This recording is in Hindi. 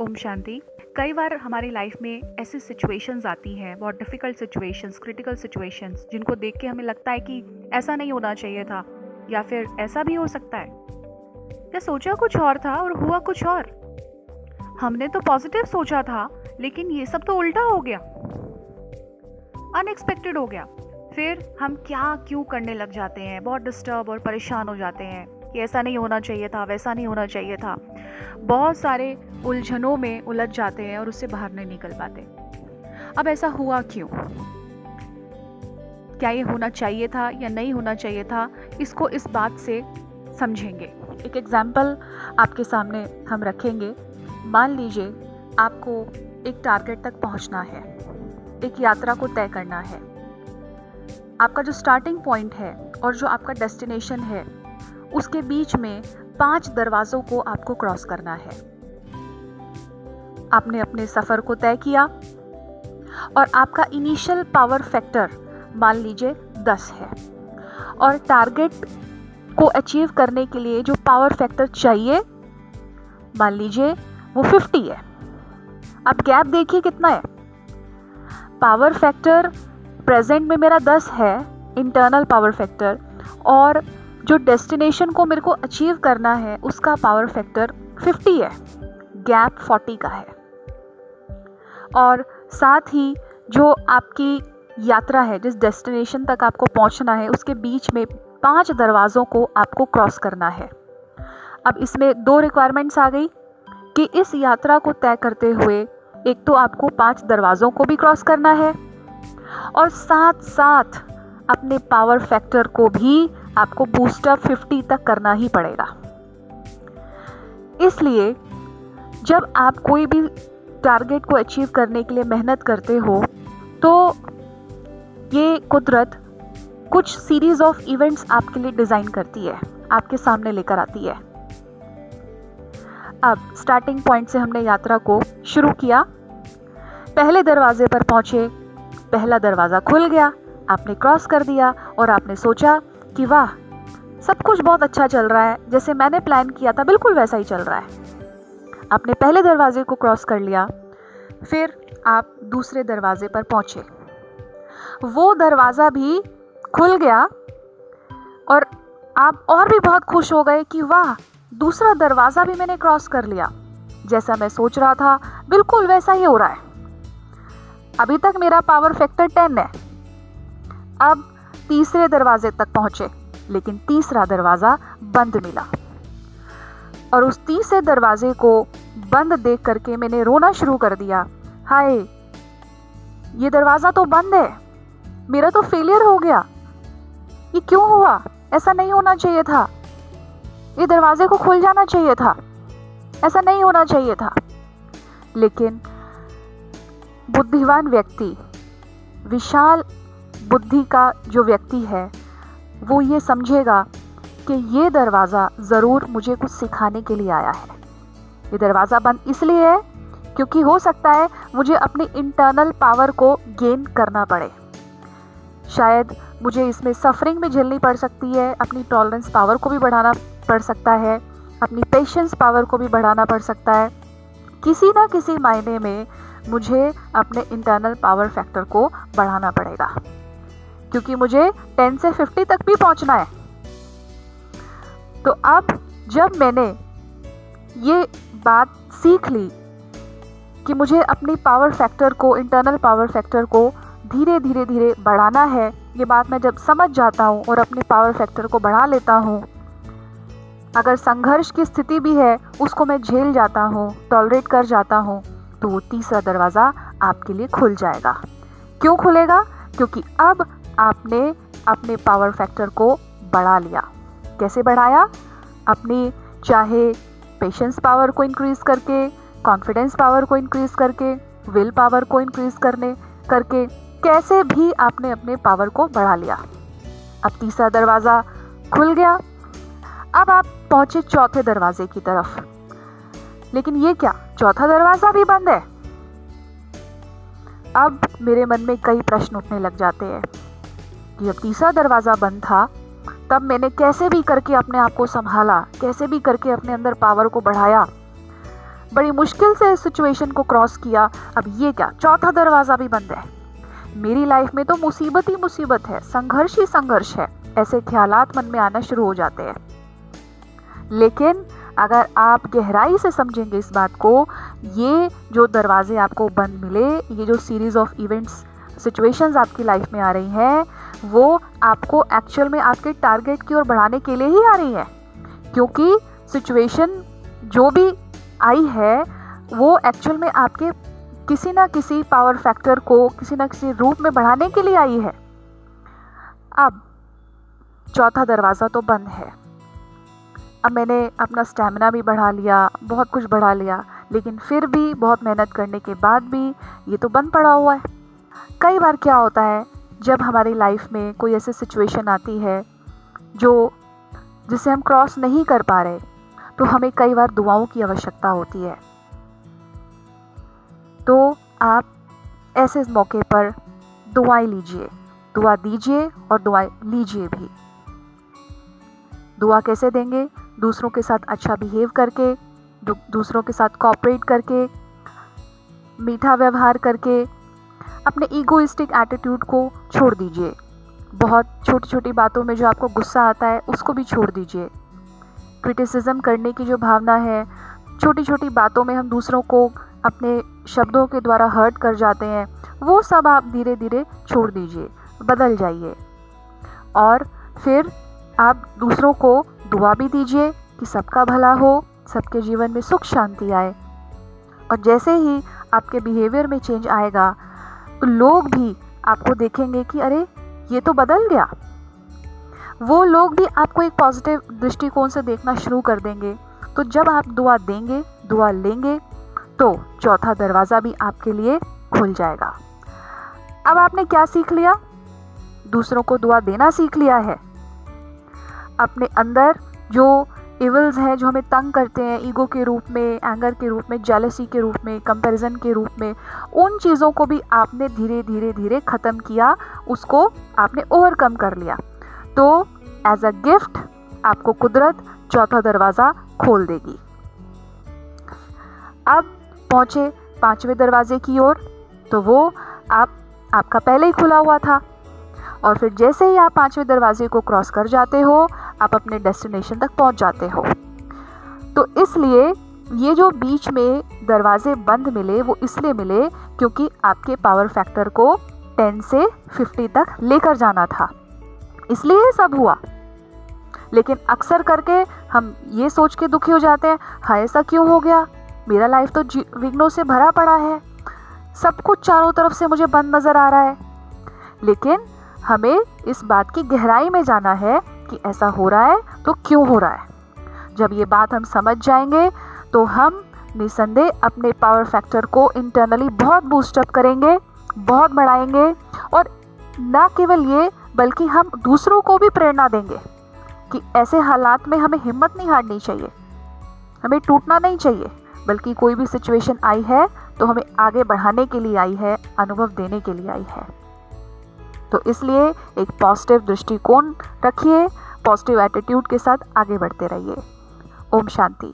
ओम शांति। कई बार हमारी लाइफ में ऐसी सिचुएशंस आती हैं, बहुत डिफ़िकल्ट सिचुएशंस, क्रिटिकल सिचुएशंस, जिनको देख के हमें लगता है कि ऐसा नहीं होना चाहिए था, या फिर ऐसा भी हो सकता है। क्या सोचा कुछ और था और हुआ कुछ और। हमने तो पॉजिटिव सोचा था, लेकिन ये सब तो उल्टा हो गया, अनएक्सपेक्टेड हो गया। फिर हम क्या क्यों करने लग जाते हैं, बहुत डिस्टर्ब और परेशान हो जाते हैं कि ऐसा नहीं होना चाहिए था, वैसा नहीं होना चाहिए था। बहुत सारे उलझनों में उलझ जाते हैं और उससे बाहर नहीं निकल पाते। अब ऐसा हुआ क्यों? क्या ये होना चाहिए था या नहीं होना चाहिए था, इसको इस बात से समझेंगे। एक एग्जाम्पल आपके सामने हम रखेंगे। मान लीजिए आपको एक टारगेट तक पहुंचना है, एक यात्रा को तय करना है। आपका जो स्टार्टिंग पॉइंट है और जो आपका डेस्टिनेशन है, उसके बीच में 5 दरवाज़ों को आपको क्रॉस करना है। आपने अपने सफ़र को तय किया और आपका इनिशियल पावर फैक्टर मान लीजिए 10 है, और टारगेट को अचीव करने के लिए जो पावर फैक्टर चाहिए मान लीजिए वो 50 है। अब गैप देखिए कितना है। पावर फैक्टर प्रेजेंट में मेरा 10 है, इंटरनल पावर फैक्टर, और जो डेस्टिनेशन को मेरे को अचीव करना है उसका पावर फैक्टर 50 है। गैप 40 का है। और साथ ही जो आपकी यात्रा है, जिस डेस्टिनेशन तक आपको पहुंचना है, उसके बीच में 5 दरवाज़ों को आपको क्रॉस करना है। अब इसमें 2 रिक्वायरमेंट्स आ गई कि इस यात्रा को तय करते हुए एक तो आपको 5 दरवाज़ों को भी क्रॉस करना है, और साथ साथ अपने पावर फैक्टर को भी आपको बूस्टअप 50 तक करना ही पड़ेगा। इसलिए जब आप कोई भी टारगेट को अचीव करने के लिए मेहनत करते हो, तो ये कुदरत कुछ सीरीज ऑफ इवेंट्स आपके लिए डिज़ाइन करती है, आपके सामने लेकर आती है। अब स्टार्टिंग पॉइंट से हमने यात्रा को शुरू किया, पहले दरवाजे पर पहुंचे, पहला दरवाज़ा खुल गया, आपने क्रॉस कर दिया और आपने सोचा कि वाह, सब कुछ बहुत अच्छा चल रहा है, जैसे मैंने प्लान किया था बिल्कुल वैसा ही चल रहा है। आपने पहले दरवाजे को क्रॉस कर लिया, फिर आप दूसरे दरवाजे पर पहुंचे, वो दरवाज़ा भी खुल गया और आप और भी बहुत खुश हो गए कि वाह, दूसरा दरवाज़ा भी मैंने क्रॉस कर लिया, जैसा मैं सोच रहा था बिल्कुल वैसा ही हो रहा है। अभी तक मेरा पावर फैक्टर 10 है। अब तीसरे दरवाजे तक पहुंचे, लेकिन तीसरा दरवाज़ा बंद मिला, और उस तीसरे दरवाजे को बंद देख करके मैंने रोना शुरू कर दिया। हाय, ये दरवाज़ा तो बंद है, मेरा तो फेलियर हो गया, ये क्यों हुआ? ऐसा नहीं होना चाहिए था, ये दरवाजे को खुल जाना चाहिए था, ऐसा नहीं होना चाहिए था। लेकिन बुद्धिमान व्यक्ति, विशाल बुद्धि का जो व्यक्ति है, वो ये समझेगा कि ये दरवाज़ा ज़रूर मुझे कुछ सिखाने के लिए आया है। ये दरवाज़ा बंद इसलिए है क्योंकि हो सकता है मुझे अपनी इंटरनल पावर को गेन करना पड़े। शायद मुझे इसमें सफरिंग भी झेलनी पड़ सकती है, अपनी टॉलरेंस पावर को भी बढ़ाना पड़ सकता है, अपनी पेशेंस पावर को भी बढ़ाना पड़ सकता है। किसी ना किसी मायने में मुझे अपने इंटरनल पावर फैक्टर को बढ़ाना पड़ेगा, क्योंकि मुझे 10 से 50 तक भी पहुंचना है। तो अब जब मैंने ये बात सीख ली कि मुझे अपनी पावर फैक्टर को, इंटरनल पावर फैक्टर को धीरे धीरे बढ़ाना है, ये बात मैं जब समझ जाता हूँ और अपने पावर फैक्टर को बढ़ा लेता हूँ, अगर संघर्ष की स्थिति भी है उसको मैं झेल जाता हूँ, टॉलरेट कर जाता हूँ, तो वो तीसरा दरवाज़ा आपके लिए खुल जाएगा। क्यों खुलेगा? क्योंकि अब आपने अपने पावर फैक्टर को बढ़ा लिया। कैसे बढ़ाया? अपनी चाहे पेशेंस पावर को इंक्रीज़ करके, कॉन्फिडेंस पावर को इंक्रीज़ करके, विल पावर को इंक्रीज़ करके कैसे भी आपने अपने पावर को बढ़ा लिया। अब तीसरा दरवाज़ा खुल गया। अब आप पहुँचे चौथे दरवाजे की तरफ, लेकिन ये क्या, चौथा दरवाज़ा भी बंद है। अब मेरे मन में कई प्रश्न उठने लग जाते हैं कि जब तीसरा दरवाज़ा बंद था, तब मैंने कैसे भी करके अपने आप को संभाला, कैसे भी करके अपने अंदर पावर को बढ़ाया। बड़ी मुश्किल से इस सिचुएशन को क्रॉस किया, अब ये क्या, चौथा दरवाज़ा भी बंद है, मेरी लाइफ में तो मुसीबत ही मुसीबत है, संघर्ष ही संघर्ष है, ऐसे ख्यालात मन में आना शुरू हो जाते हैं। लेकिन अगर आप गहराई से समझेंगे इस बात को, ये जो दरवाजे आपको बंद मिले, ये जो सीरीज़ ऑफ इवेंट्स, सिचुएशंस आपकी लाइफ में आ रही हैं, वो आपको एक्चुअल में आपके टारगेट की ओर बढ़ाने के लिए ही आ रही है। क्योंकि सिचुएशन जो भी आई है वो एक्चुअल में आपके किसी ना किसी पावर फैक्टर को किसी ना किसी रूप में बढ़ाने के लिए आई है। अब चौथा दरवाज़ा तो बंद है, अब मैंने अपना स्टैमिना भी बढ़ा लिया, बहुत कुछ बढ़ा लिया, लेकिन फिर भी बहुत मेहनत करने के बाद भी ये तो बंद पड़ा हुआ है। कई बार क्या होता है, जब हमारी लाइफ में कोई ऐसी सिचुएशन आती है जिसे हम क्रॉस नहीं कर पा रहे, तो हमें कई बार दुआओं की आवश्यकता होती है। तो आप ऐसे मौके पर दुआएं लीजिए, दुआ दीजिए और दुआएं लीजिए भी। दुआ कैसे देंगे? दूसरों के साथ अच्छा बिहेव करके, दूसरों के साथ कोऑपरेट करके, मीठा व्यवहार करके, अपने ईगोइस्टिक एटीट्यूड को छोड़ दीजिए। बहुत छोटी छोटी बातों में जो आपको गुस्सा आता है उसको भी छोड़ दीजिए। क्रिटिसिज्म करने की जो भावना है, छोटी छोटी बातों में हम दूसरों को अपने शब्दों के द्वारा हर्ट कर जाते हैं, वो सब आप धीरे धीरे छोड़ दीजिए, बदल जाइए। और फिर आप दूसरों को दुआ भी दीजिए कि सबका भला हो, सबके जीवन में सुख शांति आए। और जैसे ही आपके बिहेवियर में चेंज आएगा तो लोग भी आपको देखेंगे कि अरे ये तो बदल गया। वो लोग भी आपको एक पॉजिटिव दृष्टिकोण से देखना शुरू कर देंगे। तो जब आप दुआ देंगे, दुआ लेंगे, तो चौथा दरवाज़ा भी आपके लिए खुल जाएगा। अब आपने क्या सीख लिया? दूसरों को दुआ देना सीख लिया है। अपने अंदर जो इविल्स हैं, जो हमें तंग करते हैं ईगो के रूप में, एंगर के रूप में, जेलसी के रूप में, कंपैरिजन के रूप में, उन चीज़ों को भी आपने धीरे धीरे धीरे ख़त्म किया, उसको आपने ओवरकम कर लिया। तो एज अ गिफ्ट आपको कुदरत चौथा दरवाज़ा खोल देगी। अब पहुँचे पांचवें दरवाजे की ओर, तो वो आपका पहले ही खुला हुआ था। और फिर जैसे ही आप पांचवें दरवाजे को क्रॉस कर जाते हो, आप अपने डेस्टिनेशन तक पहुंच जाते हो। तो इसलिए ये जो बीच में दरवाजे बंद मिले, वो इसलिए मिले क्योंकि आपके पावर फैक्टर को 10 से 50 तक लेकर जाना था, इसलिए ये सब हुआ। लेकिन अक्सर करके हम ये सोच के दुखी हो जाते हैं, हाय ऐसा क्यों हो गया, मेरा लाइफ तो विघ्नों से भरा पड़ा है, सब कुछ चारों तरफ से मुझे बंद नज़र आ रहा है। लेकिन हमें इस बात की गहराई में जाना है कि ऐसा हो रहा है तो क्यों हो रहा है। जब ये बात हम समझ जाएंगे तो हम निसंदेह अपने पावर फैक्टर को इंटरनली बहुत बूस्टअप करेंगे, बहुत बढ़ाएंगे। और ना केवल ये, बल्कि हम दूसरों को भी प्रेरणा देंगे कि ऐसे हालात में हमें हिम्मत नहीं हारनी चाहिए, हमें टूटना नहीं चाहिए, बल्कि कोई भी सिचुएशन आई है तो हमें आगे बढ़ाने के लिए आई है, अनुभव देने के लिए आई है। तो इसलिए एक पॉजिटिव दृष्टिकोण रखिए, पॉजिटिव एटीट्यूड के साथ आगे बढ़ते रहिए। ओम शांति।